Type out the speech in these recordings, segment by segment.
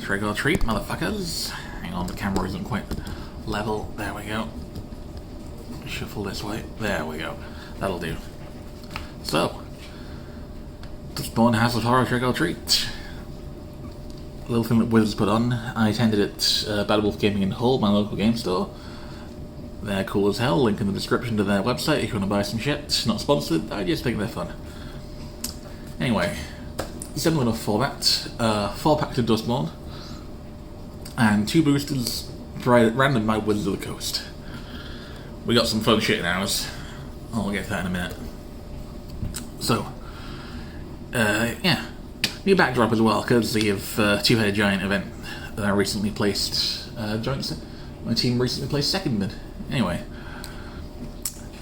Trick or treat, motherfuckers. Hang on, the camera isn't quite level. There we go. Shuffle this way. There we go. That'll do. So, Dustborn House of Horror Trick or Treat. Little thing that Wizards put on. I attended it Bad Wolf Gaming in Hull, my local game store. They're cool as hell. Link in the description to their website if you want to buy some shit. Not sponsored, I just think they're fun. Anyway, similar enough format. 4 packs of Dustborn and 2 boosters random by Wizards of the Coast. We got some fun shit in ours. I'll get to that in a minute. So, yeah. New backdrop as well, courtesy of Two-Headed Giant event that I recently placed. My team recently placed second mid. Anyway,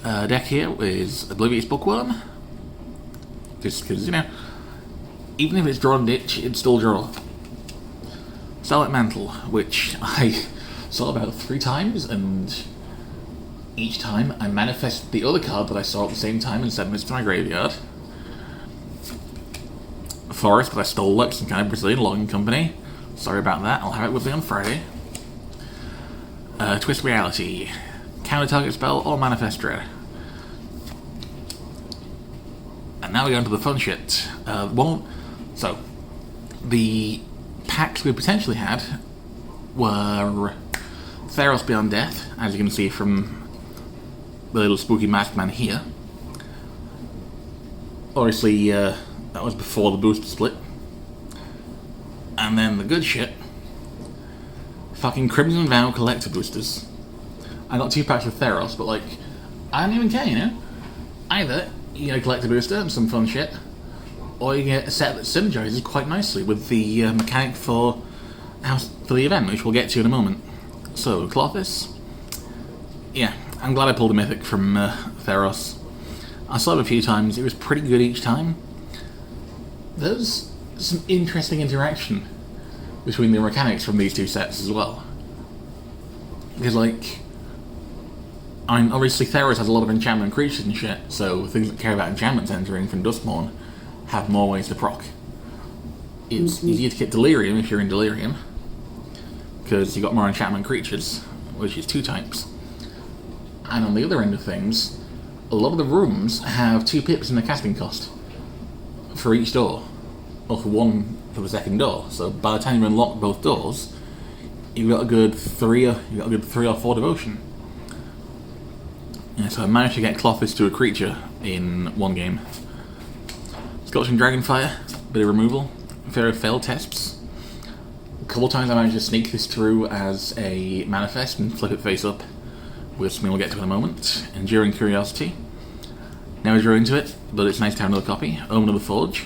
deck here is Oblivious Bookworm. Just because, you know, even if it's drawn ditch, it'd still draw. Starlight Mantle, which I saw about 3 times, and each time I manifested the other card that I saw at the same time and sent it to my graveyard. Forest, but I stole like some kind of Brazilian logging company. Sorry about that, I'll have it with me on Friday. Twist Reality. Counter target spell or manifest dread. And now we go into the fun shit. So, the packs we potentially had were Theros Beyond Death, as you can see from the little spooky masked man here. Obviously, that was before the booster split. And then the good shit. Fucking Crimson Vow collector boosters. I got 2 packs of Theros, but like, I don't even care, you know? Either you get a collector booster and some fun shit, or you get a set that synergizes quite nicely with the mechanic for the event, which we'll get to in a moment. So, Klothys. Yeah, I'm glad I pulled a mythic from Theros. I saw it a few times, it was pretty good each time. There's some interesting interaction between the mechanics from these 2 sets as well. Because, like, obviously Theros has a lot of enchantment creatures and shit, so things that care about enchantments entering from Dustborn have more ways to proc. It's easier to get Delirium if you're in Delirium, because you've got more enchantment creatures, which is 2 types. And on the other end of things, a lot of the rooms have 2 pips in the casting cost for each door, or for 1 for the second door. So by the time you unlock both doors, you've got a good 3 or 4 devotion. Yeah, so I managed to get Klothys to a creature in 1 game. Scorching Dragonfire, bit of removal, Fear of Failed Tests. A couple times I managed to sneak this through as a manifest and flip it face up, with something we'll get to in a moment. Enduring Curiosity. Never drew into it, but it's nice to have another copy. Omen of the Forge.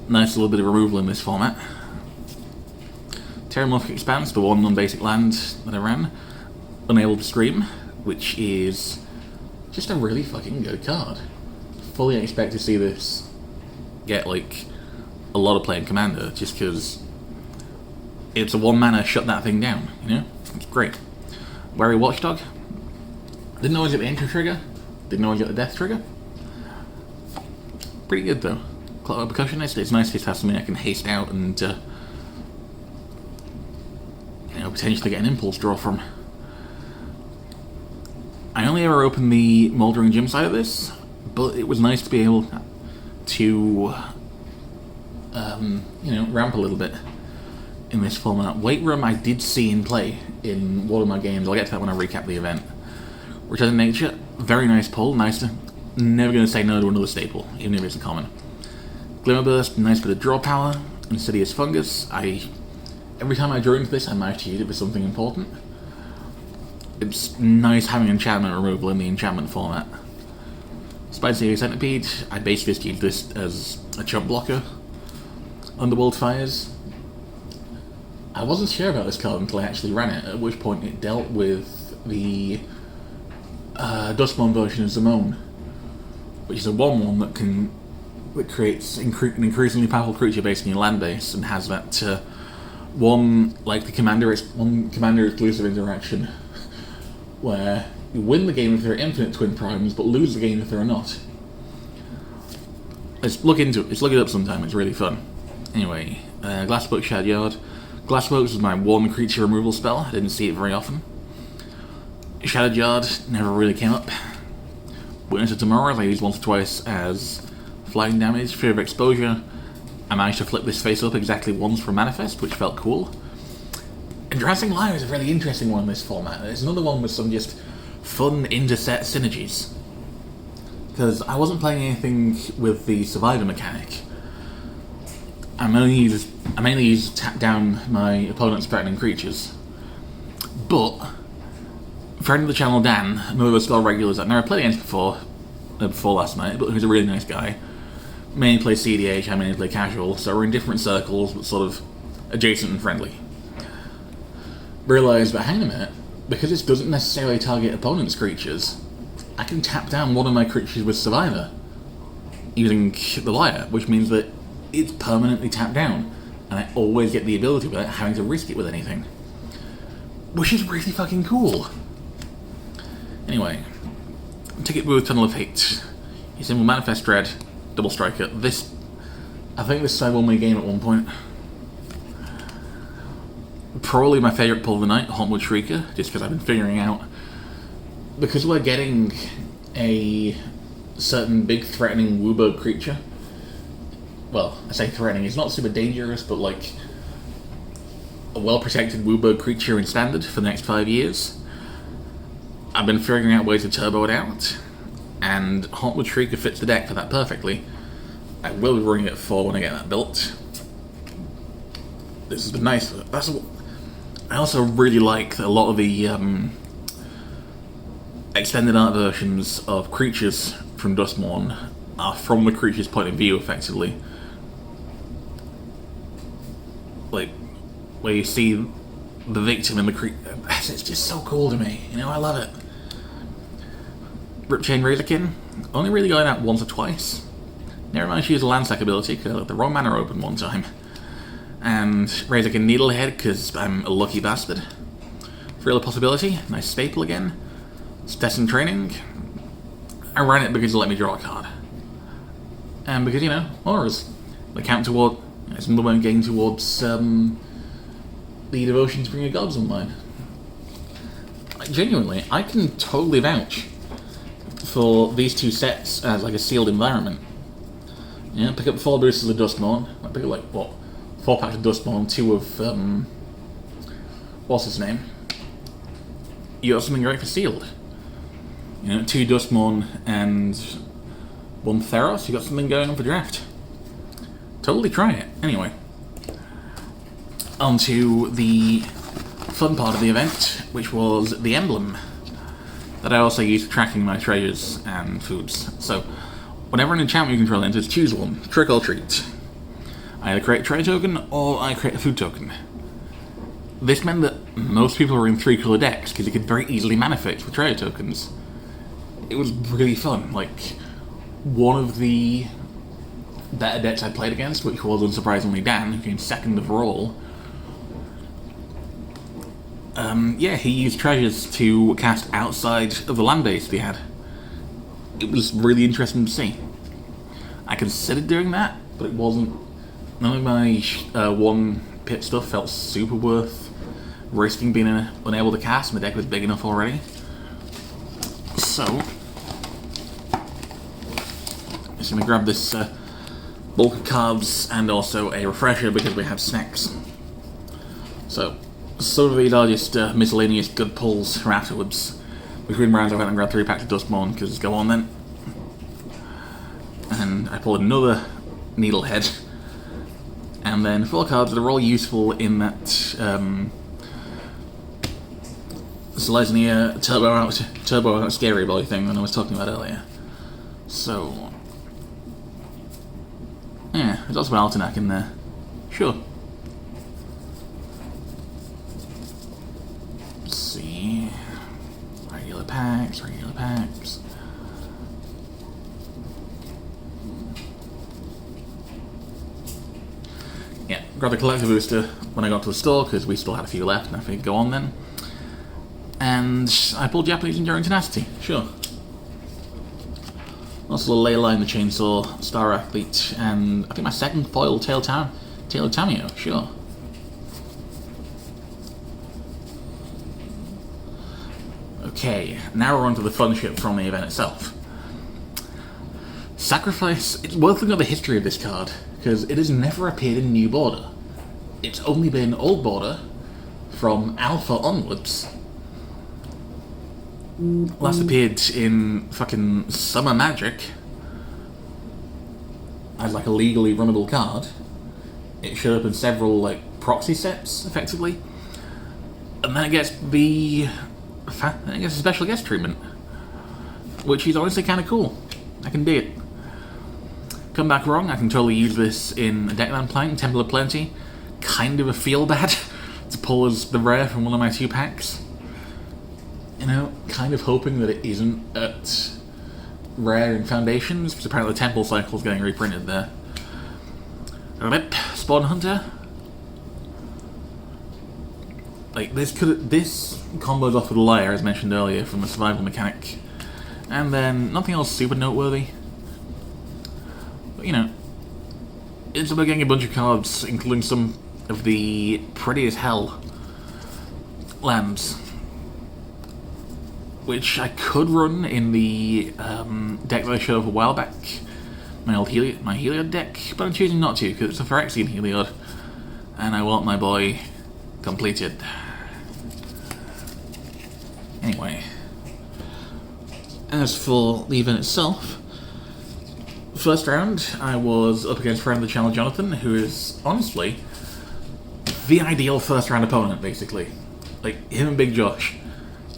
Nice little bit of removal in this format. Terramorphic Expanse, the 1 non-basic land that I ran. Unable to Scream, which is just a really fucking good card. Fully expect to see this get, like, a lot of play in Commander, just because it's a 1 mana shut that thing down, you know? It's great. Wary Watchdog. Didn't always get the entry trigger. Didn't always get the death trigger. Pretty good though. Percussionist, it's nice to have something I can haste out and you know, potentially get an impulse draw from. I only ever opened the Mouldering Gym side of this, but it was nice to be able to you know, ramp a little bit in this format. Weight Room I did see in play in one of my games. I'll get to that when I recap the event. Return to Nature, very nice pull, nice to... Never going to say no to another staple, even if it's a common. Glimmerburst, nice bit of draw power. Insidious Fungus, every time I drew into this I managed to use it for something important. It's nice having enchantment removal in the enchantment format. Spider Centipede, I basically just used this as a chump blocker. Underworld Fires. I wasn't sure about this card until I actually ran it, at which point it dealt with the Dustborn version of Zamone, which is a 1/1 that creates an increasingly powerful creature based on your land base, and has that one commander exclusive interaction where you win the game if there are infinite twin primes, but lose the game if there are not. Let's look into it. Let's look it up sometime. It's really fun. Anyway, Glassbook Shard Yard, Glassworks was my one creature removal spell. I didn't see it very often. Shattered Yard never really came up. Witness of Tomorrow I used once or twice as flying damage. Fear of Exposure, I managed to flip this face up exactly once for Manifest, which felt cool. And Dressing Liar is a really interesting one in this format. There's another one with some just fun interset synergies. Because I wasn't playing anything with the Survivor mechanic. I mainly use tap down my opponent's threatening creatures. But friend of the channel Dan, another of the spell regulars I've never played against before last night, but who's a really nice guy, mainly plays CDH, I mainly play casual, so we're in different circles, but sort of adjacent and friendly. Realised, but hang on a minute, because this doesn't necessarily target opponent's creatures, I can tap down one of my creatures with Survivor using the Liar, which means that it's permanently tapped down, and I always get the ability without having to risk it with anything. Which is really fucking cool. Anyway, Ticket Booth, Tunnel of Hate. You symbol Manifest Dread, Double Striker. I think this side won my game at one point. Probably my favourite pull of the night, Hauntwood Shrieker, just because I've been figuring out, because we're getting a certain big threatening Wooburg creature. Well, I say threatening, it's not super dangerous, but like a well-protected Wooburg creature in Standard for the next 5 years. I've been figuring out ways to turbo it out, and Hauntwood Shrieker fits the deck for that perfectly. I will be running it at 4 when I get that built. This has been nice. I also really like that a lot of the extended art versions of creatures from Duskmourn are from the creature's point of view, effectively. Like, where you see the victim in the creature. It's just so cool to me, you know, I love it. Ripchain Razorkin, only really going out once or twice. Never managed to use a land sack ability because I left the wrong mana open one time. And Razorkin Needlehead because I'm a lucky bastard. Real Possibility, nice staple again. Stetson Training, I ran it because it let me draw a card. And because, you know, auras. The count toward, it's another one getting towards the Devotion to Bringer Gods online. Like, genuinely, I can totally vouch for these two sets as like a sealed environment. Yeah, pick up 4 boosters of Duskmourn. I pick up like, what, 4 packs of Duskmourn, 2 of, what's his name? You got something great for sealed. You know, 2 Duskmourn and 1 Theros, you got something going on for draft. Totally try it. Anyway, on to the fun part of the event, which was the emblem that I also use for tracking my treasures and foods. So, whenever an enchantment you control enters, choose one, trick or treat. I either create a treasure token or I create a food token. This meant that most people were in 3-colour decks because you could very easily mana fix with treasure tokens. It was really fun. Like, one of the better decks I played against, which was unsurprisingly Dan, who came second overall. Yeah, he used treasures to cast outside of the land base he had. It was really interesting to see. I considered doing that, but it wasn't. None of my 1 pip stuff felt super worth risking being unable to cast, and the deck was big enough already. So, I'm just going to grab this bulk of carbs and also a refresher because we have snacks. So, some of these are just miscellaneous good pulls for afterwards. Between rounds I went and grabbed 3 packs of Duskmourn because go on then. And I pulled another Needlehead. And then 4 cards that are all useful in that Selesnya Turbo Out Scary Boy thing that I was talking about earlier. So, yeah, there's also an Altenac in there. Sure. Let's see. Regular packs. Yeah, grabbed the collector booster when I got to the store because we still had a few left and I figured go on then. And I pulled Japanese Enduring Tenacity, sure. Also Leyline the Chainsaw, Star Athlete, and I think my second foil Tail of Tamio, sure. Okay, now we're on to the fun shit from the event itself. Sacrifice, it's worth looking at the history of this card, because it has never appeared in New Border. It's only been Old Border, from Alpha onwards. Last appeared in fucking Summer Magic, as like a legally runnable card. It showed up in several like proxy sets, effectively. And then it gets a special guest treatment, which is honestly kind of cool. I can dig it. Come back wrong, I can totally use this in a deck that I'm playing, Temple of Plenty. Kind of a feel bad to pull as the rare from one of my 2 packs. You know, kind of hoping that it isn't at rare in Foundations, because apparently the Temple Cycle is getting reprinted there. Rip, Spawn Hunter. Like, this combos off with Liar, as mentioned earlier, from the survival mechanic. And then, nothing else super noteworthy. But, you know, it's about getting a bunch of cards, including some of the pretty as hell lands, which I could run in the deck that I showed off a while back, my Heliod deck, but I'm choosing not to because it's a Phyrexian Heliod, and I want my boy completed. Anyway, as for the event itself, first round I was up against friend of the channel Jonathan, who is honestly the ideal first round opponent, basically. Like, him and Big Josh.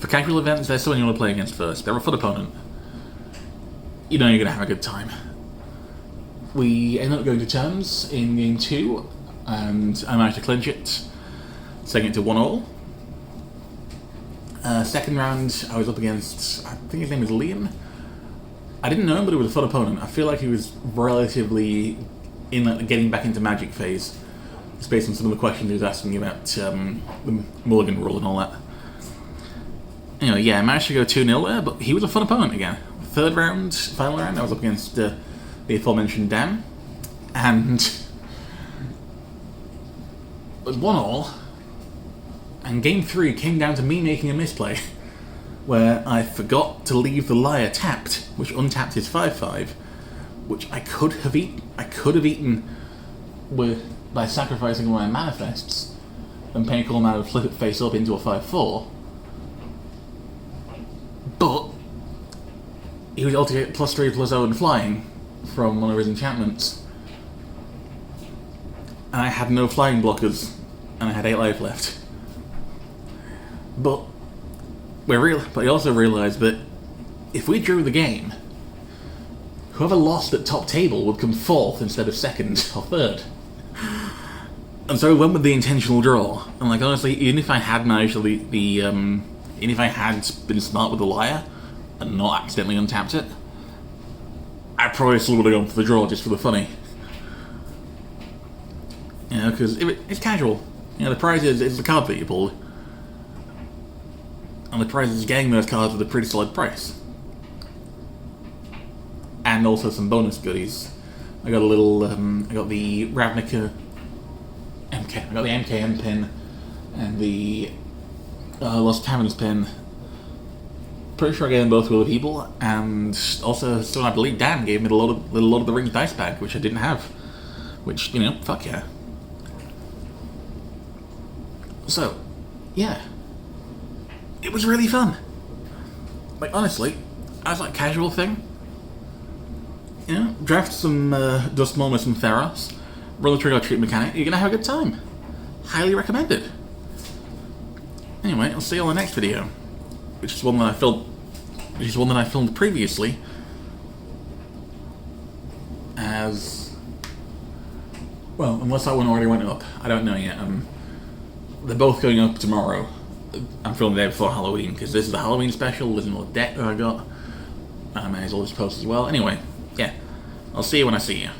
For casual events, they're someone you want to play against first. They're a fun opponent. You know you're going to have a good time. We ended up going to terms in game 2, and I managed to clinch it, setting it to 1-all. Second round, I was up against, I think his name is Liam. I didn't know him, but he was a fun opponent. I feel like he was relatively in like, the getting back into Magic phase. It's based on some of the questions he was asking me about the Mulligan rule and all that. Anyway, yeah, I managed to go 2-0 there, but he was a fun opponent again. Third round, final round, I was up against the aforementioned Dan, and it was 1-all, and game 3 came down to me making a misplay, where I forgot to leave the Liar tapped, which untapped his 5/5, which I could have eaten by sacrificing one of my manifests and paying a cool amount to flip it face up into a 5/4. But he was able to get +3/+0 and flying from one of his enchantments. And I had no flying blockers, and I had 8 life left. But I also realised that if we drew the game, whoever lost at top table would come 4th instead of 2nd or 3rd. And so we went with the intentional draw. And like honestly, even if I had managed to even if I had been smart with the Liar and not accidentally untapped it, I probably still would have gone for the draw just for the funny. You know, because it's casual. You know, the prize is the card that you pulled. And the prize is getting those cards with a pretty solid price. And also some bonus goodies. I got a little, I got the Ravnica MK, I got the MKM pin and the Lost Taverns pin. Pretty sure I gave them both to other people, and also, so I believe Dan gave me the Lord of the Rings dice pack, which I didn't have. Which, you know, fuck yeah. So, yeah. It was really fun. Like, honestly, as like casual thing, you know, draft some Duskmaul with some Theros, roll the trigger treat mechanic, you're gonna have a good time. Highly recommended. Anyway, I'll see you on the next video, which is one that I filmed previously as well, unless that one already went up. I don't know yet. They're both going up tomorrow. I'm filming the day before Halloween because this is the Halloween special. There's another deck that I got. I may as well just post as well. Anyway, yeah, I'll see you when I see you.